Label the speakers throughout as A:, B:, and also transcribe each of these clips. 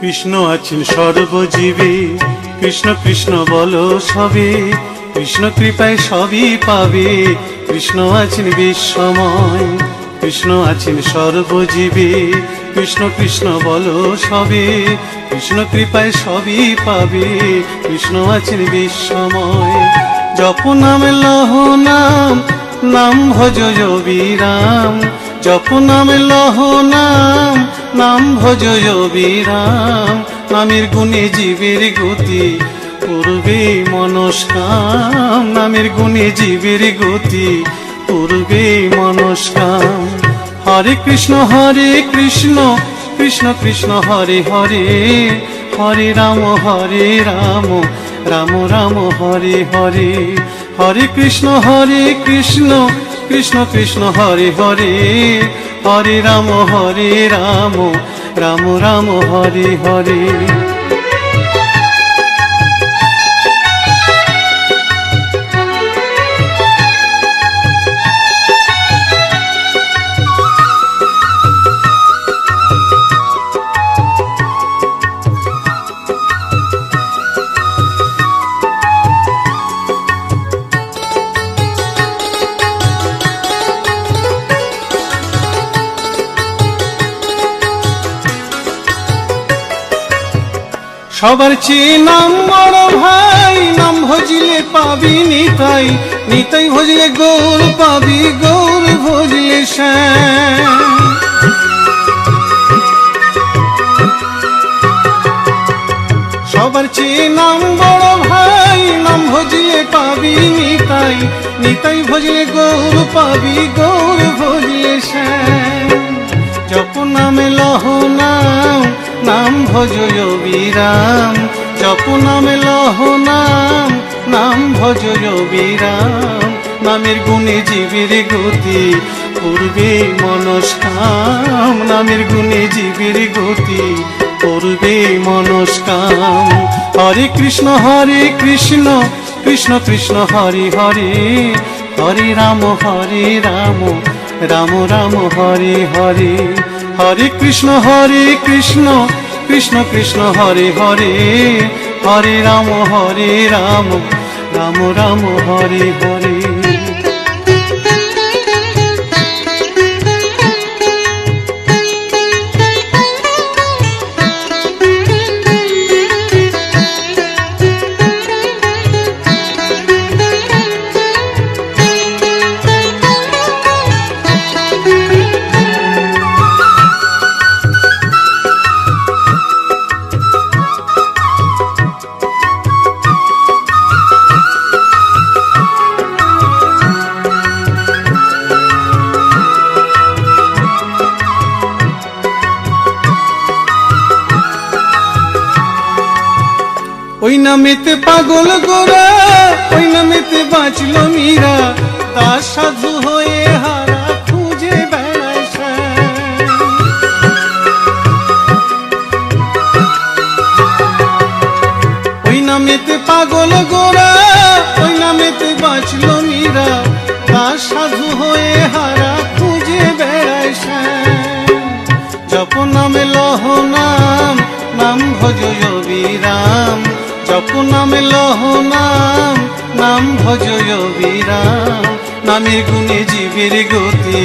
A: কৃষ্ণ আছেন সর্বজীবে, কৃষ্ণ কৃষ্ণ বলো সবে, কৃষ্ণ কৃপায় সবই পাবে। কৃষ্ণ আছেন বিশ্বময়, কৃষ্ণ আছেন সর্বজীবে, কৃষ্ণ কৃষ্ণ বলো সবে, কৃষ্ণ কৃপায় সবই পাবে। কৃষ্ণ আছেন বিশ্বময়। জপ নাম লহ নাম, নাম ভজ বিরাম। জপ নাম লহ নাম, নাম ভজ বিরাম। নামের গুণে জীবের গতি, পূর্বে মনস্কাম। নামের গুণে জীবের গতি, পূর্বে মনস্কাম। হরে কৃষ্ণ কৃষ্ণ কৃষ্ণ হরে হরে, হরে রাম রাম রাম হরে হরে। হরে কৃষ্ণ কৃষ্ণ কৃষ্ণ হরে হরে, হরে রাম রাম রাম হরে হরে। সবার চেয়ে নাম বড় ভাই, নাম ভজিলে পাবি নিতাই, নিতাই ভজলে গৌর পাবি, গৌর ভজলে শ্যাম। সবার চেয়ে নাম বড় ভাই, নাম ভজিলে পাবি নিতাই, নিতাই ভজলে গৌর পাবি, গৌর ভজলে শ্যাম। জপ নামে লহ নাম, নাম ভজ বিরাম। জপ নামে লহ নাম, নাম ভজ বিরাম। নামের গুণে জীবের গতি, পূর্বে মনস্কাম। নামের গুণে জীবের গতি, পূর্বে মনস্কাম। হরে কৃষ্ণ কৃষ্ণ কৃষ্ণ হরে হরে, হরে রাম রাম রাম হরে হরে। হরে কৃষ্ণ কৃষ্ণ কৃষ্ণ হরে হরে, হরে রাম রাম রাম হরে হরে। ওই নামেতে পাগল গোরা, ওই নামেতে বাঁচল মীরা। দাস সাধু হয়ে হারা খুঁজে বেড়ায় শ্যাম। ওই নামেতে পাগল গোরা, ওই নামেতে বাঁচল মীরা। দাস সাধু হয়ে হারা খুঁজে বেড়ায় শ্যাম। জপ নামে লহ নাম, নাম ভজ বিরাম। জপ নামে লহ নাম, নাম ভজ বিরাম। নামের গুণে জীবের গতি,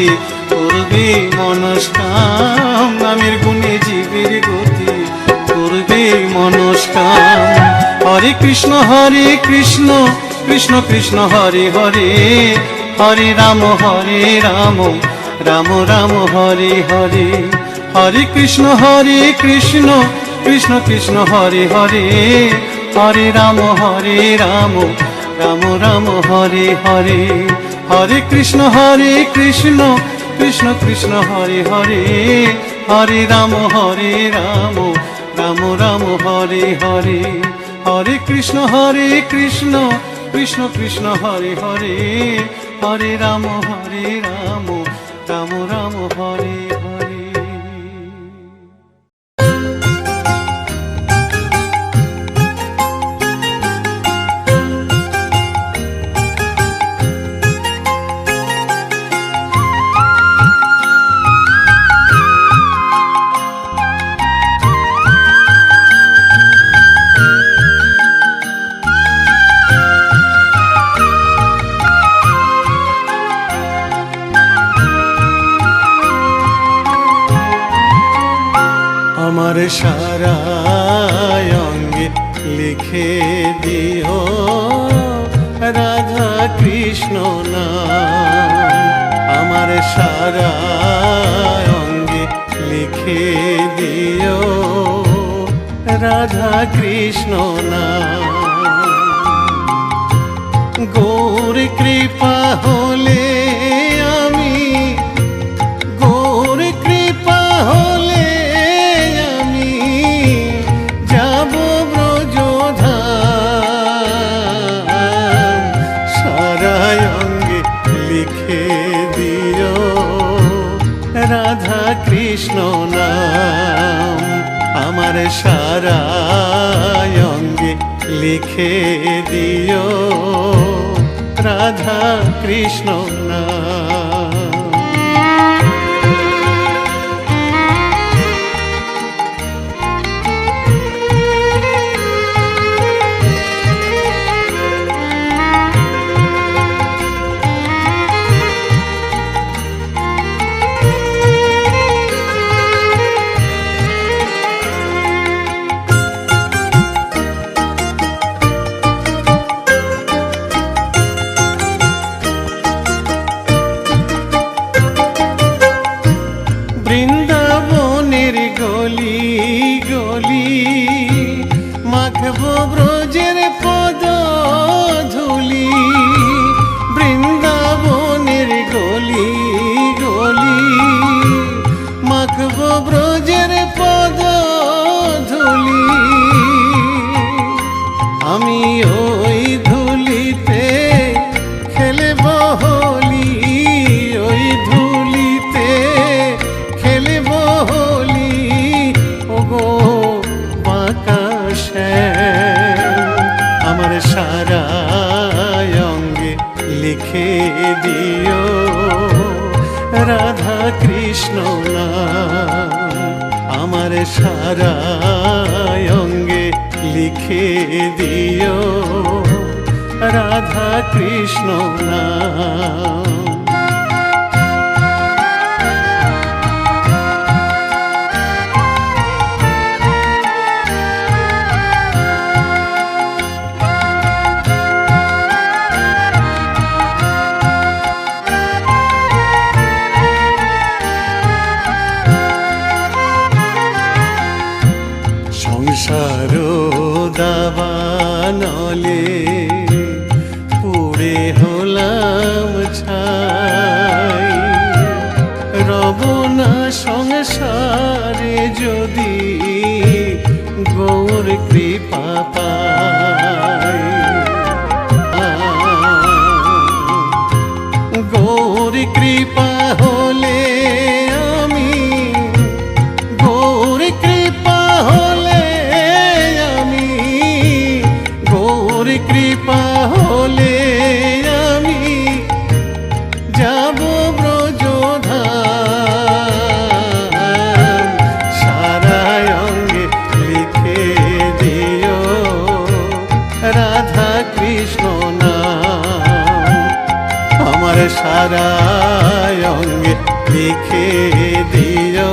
A: পূর্বে মনস্কাম। নামের গুণে জীবের গতি, পূর্বে মনস্কাম। হরে কৃষ্ণ কৃষ্ণ কৃষ্ণ হরে হরে, হরে রাম রাম রাম হরে হরে। হরে কৃষ্ণ কৃষ্ণ কৃষ্ণ হরে হরে, হরে রাম রাম রাম হরে হরে। হরে কৃষ্ণ কৃষ্ণ কৃষ্ণ হরে হরে, হরে রাম রাম রাম হরে হরে। হরে কৃষ্ণ কৃষ্ণ কৃষ্ণ হরে হরে, হরে রাম রাম রাম হরে হরে। সারা অঙ্গে লিখে দিও রাধা কৃষ্ণ নাম। আমার সারা অঙ্গে লিখে দিও রাধা কৃষ্ণ নাম। গৌর কৃপা হলে আমি, গৌর কৃপা হলে আমি যাব ব্রজধাম। সারা অঙ্গে লিখে দিও রাধা কৃষ্ণ নাম। আমার সারা অঙ্গে লিখে দিও রাধা কৃষ্ণ নাম। বৃন্দাবনের গলি গলি মাখবো ব্রজের পদ ধুলি। বৃন্দাবনের গলি গলি মাখবো ব্রজের পদ ধুলি। আমি ওই ধুলিতে খেলব হোলি, ওই ধুলিতে খেলব হোলি। ওগো বাঁকা শ্যাম, আমার সারা অঙ্গে লিখে দিও রাধা কৃষ্ণ নাম। আমার সারা অঙ্গে লিখে দিও রাধা কৃষ্ণ নাম। সংসার দাবানলে পুড়ে হলাম ছাই। রব না সংসারে যদি গৌর কৃপা পাই। গৌর কৃপা হলে আমি, গৌর কৃপা হলে আমি, গৌর কৃপা হলে আমি যাব ব্রজধাম। সারা অঙ্গে লিখে দিও রাধা কৃষ্ণ নাম। আমার সারা অঙ্গে লিখে দিও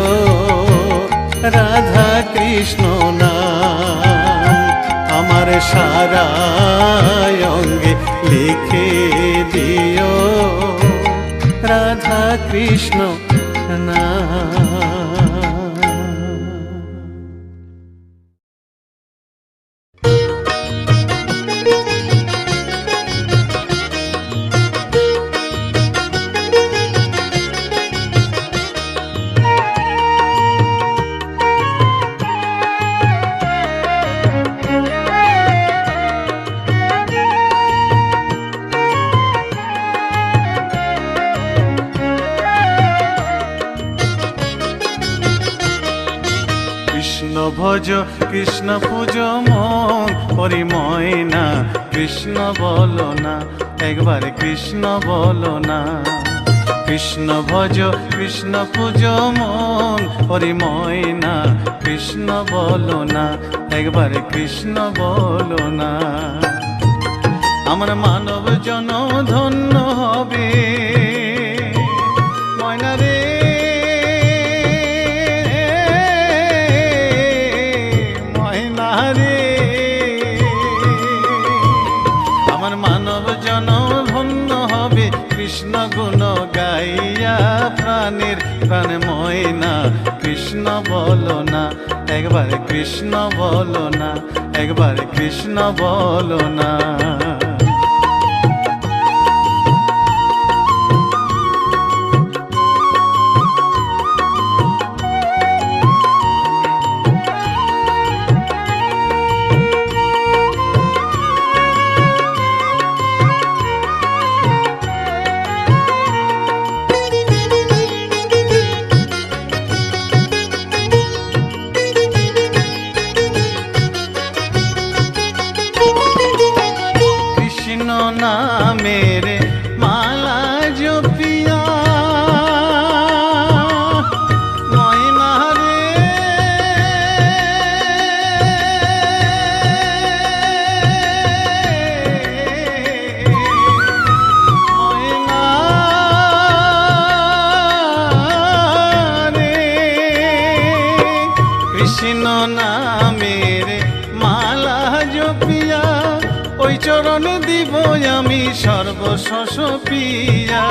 A: রাধা কৃষ্ণ নাম। আমার সারা অঙ্গে লিখে দিও রাধা কৃষ্ণ নাম। ভজ কৃষ্ণ পূজ মন পরিময় না। কৃষ্ণ বলো না, একবার কৃষ্ণ বলো না। কৃষ্ণ ভজ কৃষ্ণ পূজ মন পরিময় না। কৃষ্ণ বলো না, একবার কৃষ্ণ বলো না। আমার মানব জন ধন্য হবে ময়না রে। কৃষ্ণ বলো না, একবার কৃষ্ণ বলো না, একবার কৃষ্ণ বলো না।
B: मेरे माला जो पिया मोइना रे मोइना रे कृष्ण नामेरे माला जो पिया ওই চরণ দিব আমি সর্বশস পিয়া।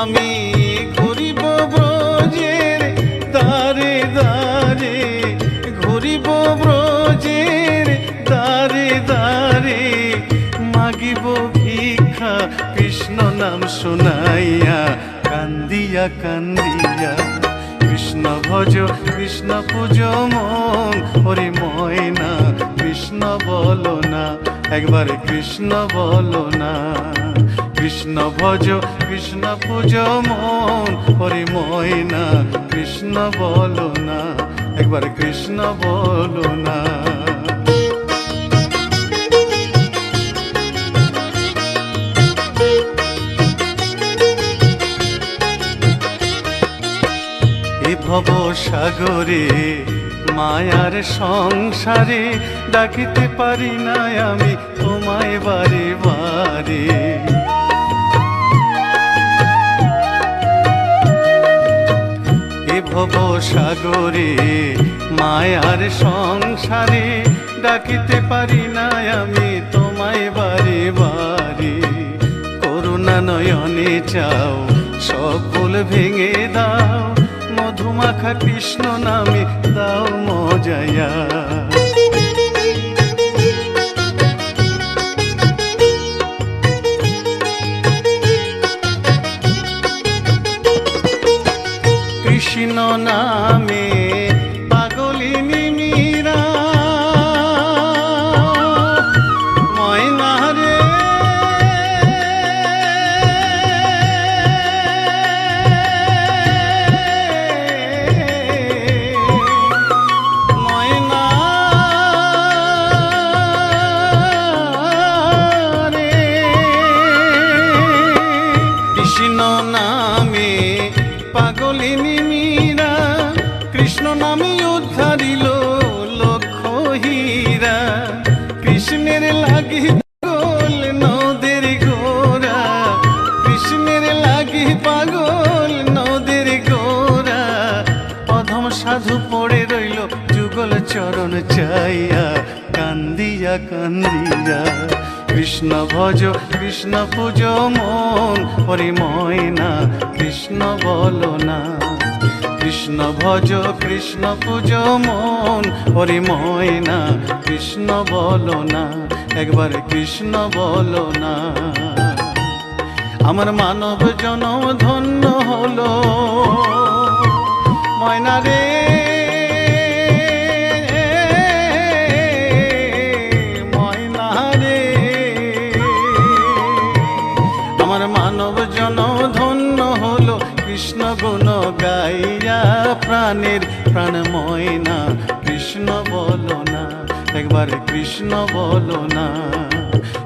B: আমি ঘুরিব ব্রজের দ্বারে দ্বারে, ঘুরিব ব্রজের দ্বারে দ্বারে, মাগিব ভিক্ষা কৃষ্ণ নাম শুনাইয়া, কান্দিয়া কান্দিয়া। কৃষ্ণ ভজ কৃষ্ণ পূজ মন হরি ময়না, কৃষ্ণ বলো না, একবার কৃষ্ণ বলো না। কৃষ্ণ ভজ কৃষ্ণ পূজ মন হরি ময়না, কৃষ্ণ বলো না, একবার কৃষ্ণ বলো না। ভব সাগরে মায়ার সংসারে ডাকিতে পারি না আমি তোমায় বারে বারে। এ ভব সাগরে মায়ার সংসারে ডাকিতে পারি না আমি তোমায় বারে বারে। করুণা নয়নে চাও সব ভুল ভেঙে দাও, মধুমাখা কৃষ্ণ নামে দাও মজায়া। কৃষ্ণ নামে পাগলিনী মীরা ময়না রে ময়না রে। কৃষ্ণ নামে পাগলিনী মীরা, কৃষ্ণ নামে উদ্ধারিল লক্ষ হীরা। কৃষ্ণের লাগি পাগল নদের গোরা, কৃষ্ণের লাগি পাগল নদের গোরা। অধম সাধু পড়ে রইল যুগল চরণ চাইয়া, কান্দিয়া কান্দিয়া। কৃষ্ণ ভজ কৃষ্ণ পূজ মন হরি ময়না, কৃষ্ণ বলো না। কৃষ্ণ ভজ কৃষ্ণ পূজ মন হরি ময়না, কৃষ্ণ বলো না, একবার কৃষ্ণ বলো না। আমার মানব জনম ধন্য হলো ময়না রে ময়না রে। আমার মানব জনম ধন্য হলো কৃষ্ণ গুণ গাইয়া, প্রাণের প্রাণ ময়না, কৃষ্ণ বলো না, একবার কৃষ্ণ বলো না।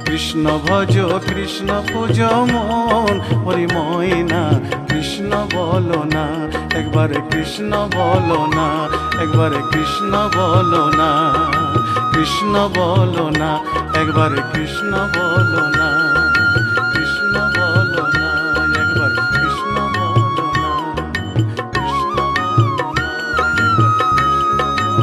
B: কৃষ্ণ ভজ কৃষ্ণ পূজ মন হরি ময়না, কৃষ্ণ বলো না, একবার কৃষ্ণ বলো না, একবার কৃষ্ণ বলো না। কৃষ্ণ বলো না, একবার কৃষ্ণ বলো না। কৃষ্ণ বলো না, একবার কৃষ্ণ বলো না। কৃষ্ণ বলো না, একবার কৃষ্ণ বলো না।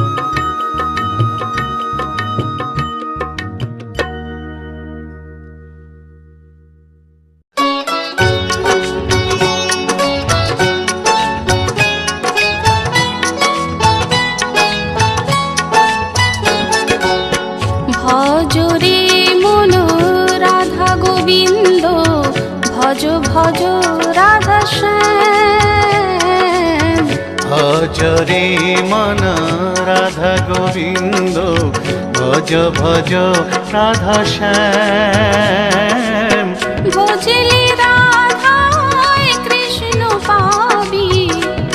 C: ভজ রাধা শ্যাম।
B: ভজরে মন রাধা গোবিন্দ, ভজ ভজ রাধা শ্যাম।
C: ভজলে রাধায় কৃষ্ণ পাবি,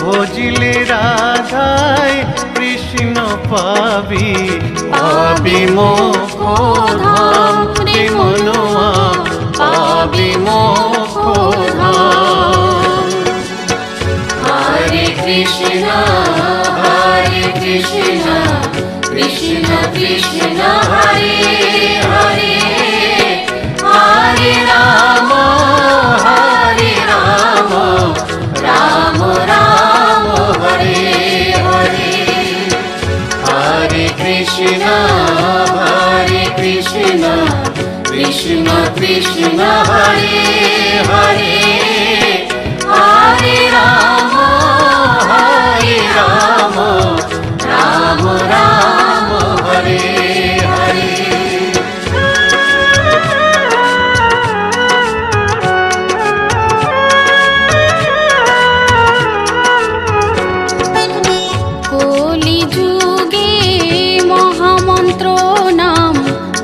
B: ভজিলে রাধায় কৃষ্ণ পাবি, পাবি মোক্ষ ধাম রে মনোয়া, পাবি মোক্ষ ধাম।
C: হরে কৃষ্ণ হরে কৃষ্ণ কৃষ্ণ কৃষ্ণ হরে হরে, হরে রাম রাম রাম হরে হরে। হরে কৃষ্ণ কৃষ্ণ কৃষ্ণ হরে হরে, হরে রাম রাম রাম হরে হরে। কলি যুগে মহামন্ত্র নাম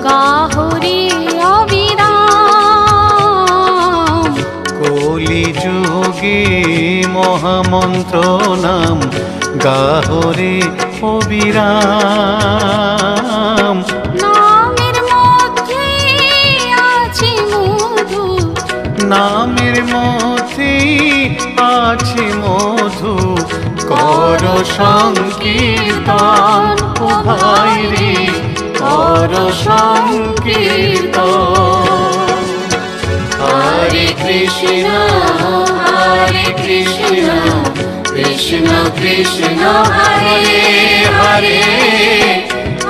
C: গাহরে অবিরাম।
B: কলি যুগে মহামন্ত্র নাম গাহরে অবিরাম।
C: নামের মধ্যে আছে মধু,
B: নামের মধ্যে আছে মধু, কর সংকীর্তন ও ভাই রে, কর সংকীর্তন।
C: হরে কৃষ্ণ কৃষ্ণ কৃষ্ণ হরে হরে,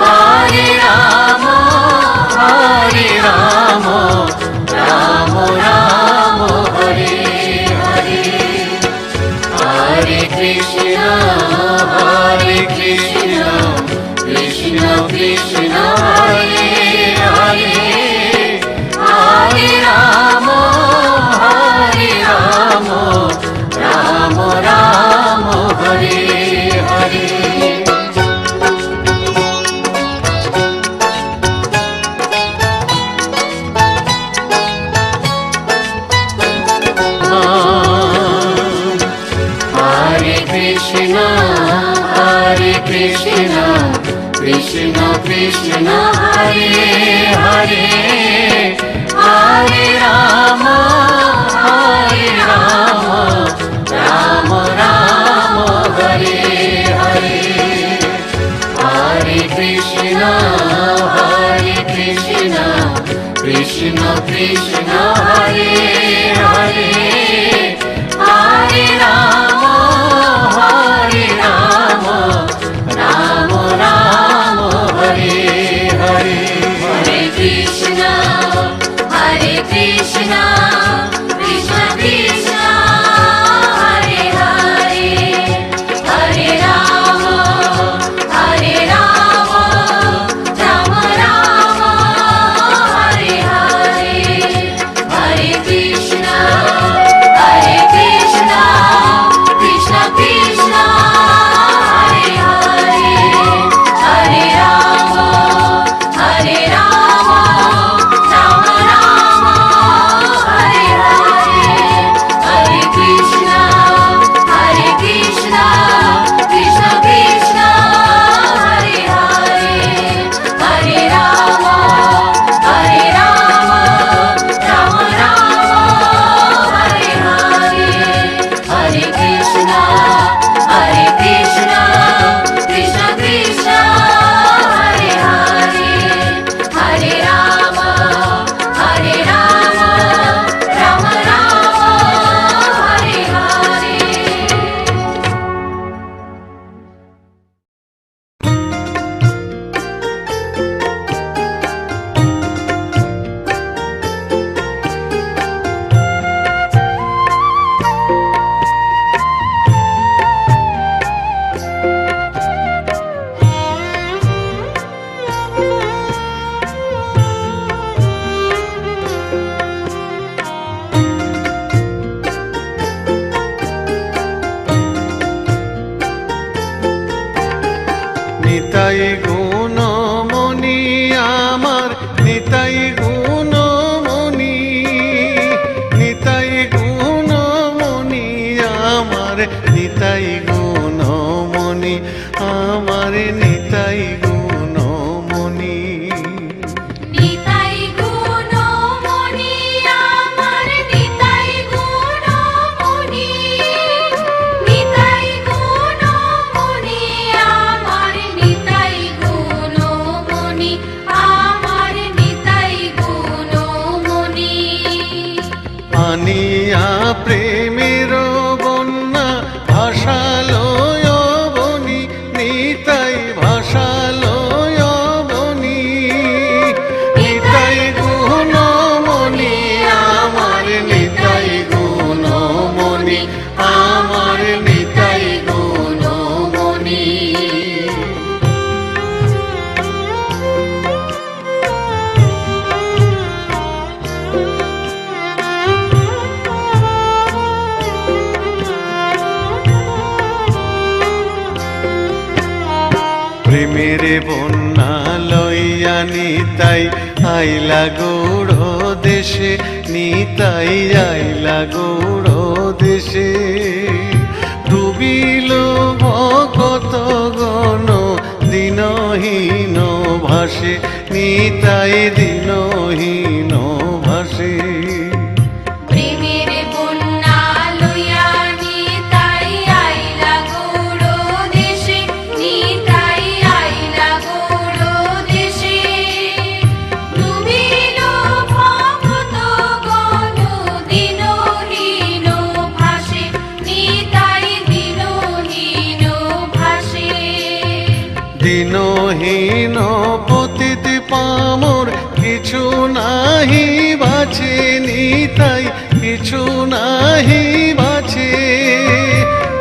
C: হরে রাম রাম রাম হরে হরে। হরে কৃষ্ণ কৃষ্ণ কৃষ্ণ হরে হরে, হরে রাম রাম রাম হরে হরে। হরে কৃষ্ণ কৃষ্ণ কৃষ্ণ হরে হরে, হরে রাম রাম রাম হরে হরে। হরে কৃষ্ণ কৃষ্ণ কৃষ্ণ হরে হরে, হরে রাম রাম রাম হরে হরে। হরে কৃষ্ণ কৃষ্ণ কৃষ্ণ হরে হরে, হরে রাম রাম রাম হরে হরে। হরে কৃষ্ণ
B: নিতাই গুণমণি আমার নিতাই গুণমণি, নিতাই গুণমণি আমার নিতাই গুণমণি, আমার নিতাই গুণমণি।
C: নিতাই গুণমণি আমার নিতাই গুণমণি, নিতাই গুণমণি আমার নিতাই গুণমণি, আমার নিতাই গুণমণি।
B: আনিয়া প্রেমের বন্যা ভাষালয় বনি, নিতাই ভাষালয় বনি, নিতাই গুণমণি আমার নিতাই গুণমণি, আমার নিতাই গুণমণি। প্রেমের বন্যা লইয়া নিতাই আইলা গৌড় দেশে, নিতাই আইলা গৌড় দেশে। ডুবিল ভকত গণ দিনহীন ভাসে, নিতাই দিনহীন ভাসে।
C: প্রেমের বন্যা লইয়া নিতাই আইলা গৌড় দেশে, নিতাই আইলা গৌড় দেশে। ডুবিল ভকত গণ দিনহীন ভাসে, নিতাই দিনহীন ভাসে।
B: দিনহীন পতিত পামর কিছু নাহি বাঁচে, নিতাই কিছু নাহি বাঁচে।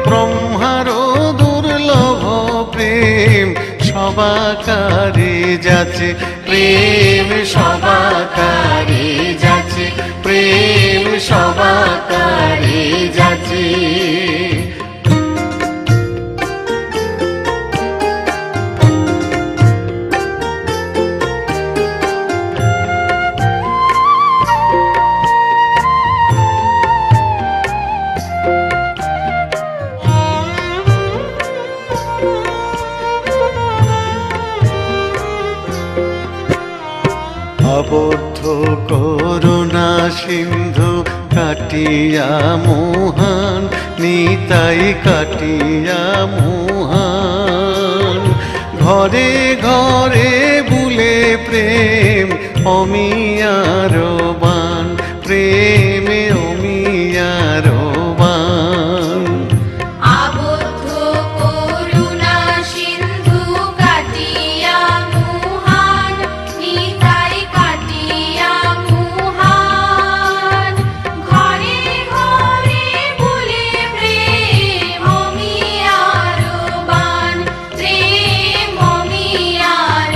B: ব্রহ্মার দুর্লভ প্রেম সবাকারে যাচ্ছে, প্রেম সবাকারে যাচ্ছে, প্রেম সবাকারে যাচ্ছে। আবদ্ধ করুণা সিন্ধু কাটিয়া মোহন, নিতাই কাটিয়া মোহন। ঘরে ঘরে বুলে প্রেম অমিয়ার বান, প্রেমে অমিয়ার বান।
C: আবদ্ধ করুণা সিন্ধু কাটিয়া মুহান, নিতাই কাটিয়া মুহান। ঘরে ঘরে বুলে প্রেম অমিয়ার বান, প্রেম অমিয়ার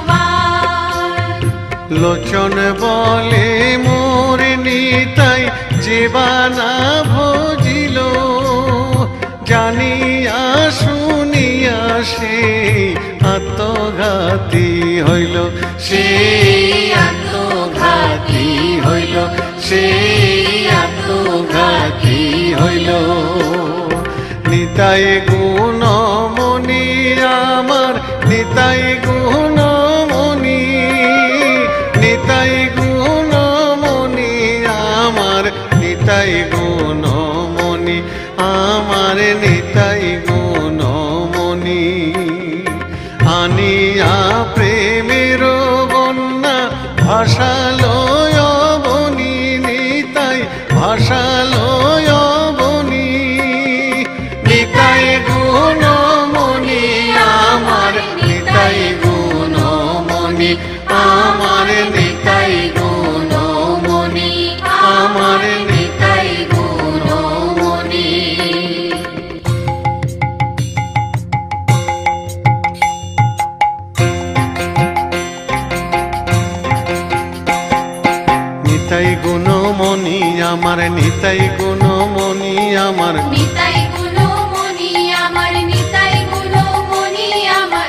C: বান।
B: লোচন বলে মোর নিতাই জীবানা ভজিল, জানিয়া শুনিয়া সে আত্মঘাতী হইল, সেই আত্মঘাতী হইল, সেই আত্মঘাতী হইল। নিতাই গুণমণি আমার নিতাই গুণমণি, নিতাই গুণমণি আমার নিতাই গুণমণি, আমার নিতাই গুণমণি। আনিয়া প্রেমের বন্যা ভাষালয় বনি, নিতাই ভাষালয় বনি, নিতাই গুণমণি আমার নিতাই গুণমণি, আমার নিতাই গুণমণি, আমার নিতাই গুণমণি। নিতাই গুণমণি আমার নিতাই গুণমণি, আমার
C: নিতাই গুণমণি আমার নিতাই গুণমণি আমার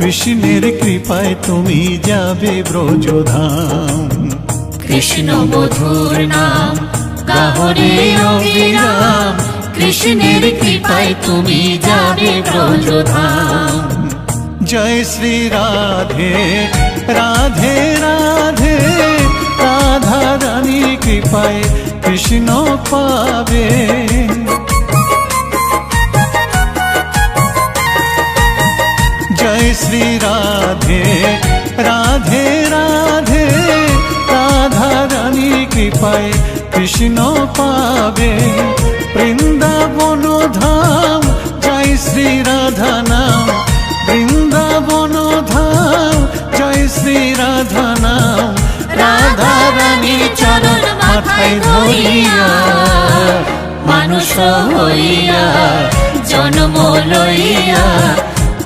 A: কৃষ্ণের কৃপায় তুমি যাবে ব্রজধাম।
D: কৃষ্ণ মধুর নাম গাহরে অবিরাম, কৃষ্ণের কৃপায় তুমি যাবে ব্রজধাম।
A: জয় শ্রী রাধে রাধে রাধে, রাধা রানী কৃপায় কৃষ্ণ পাবে। জয় শ্রী রাধে রাধে রাধে, রাধা রানী কৃপায় কৃষ্ণ পাবে। বৃন্দাবন ধাম জয় শ্রী রাধা নাম, বৃন্দাবন ধাম জয় শ্রী রাধা নাম।
D: রাধা রানী চরণ মাথায় ধরিয়া, মানুষ হইয়া জন্ম লইয়া,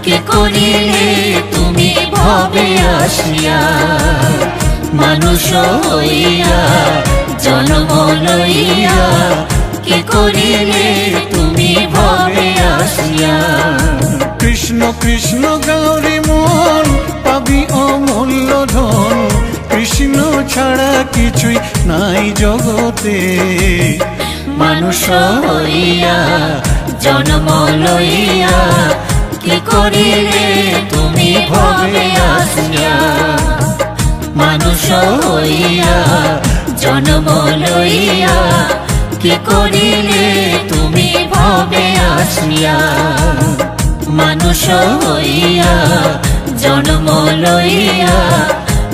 D: কে করিলে তুমি ভবে আসিয়া। মানুষ হইয়া জন্ম লইয়া, কে করিলে তুমি ভবে আসিয়া।
A: কৃষ্ণ কৃষ্ণ গৌরী মন পাবি অমূল্য ধন, কৃষ্ণ ছাড়া কিছুই নাই জগতে।
D: মানুষ হইয়া জন্ম লইয়া, কি করিলে তুমি ভবে আসিয়া। মানুষ হইয়া জন্ম লইয়া, কি করিলে তুমি ভবে আসিয়া। মানুষ হইয়া জন্ম লইয়া,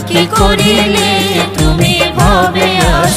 D: কি করিলে তুমি ভবে আসিয়া।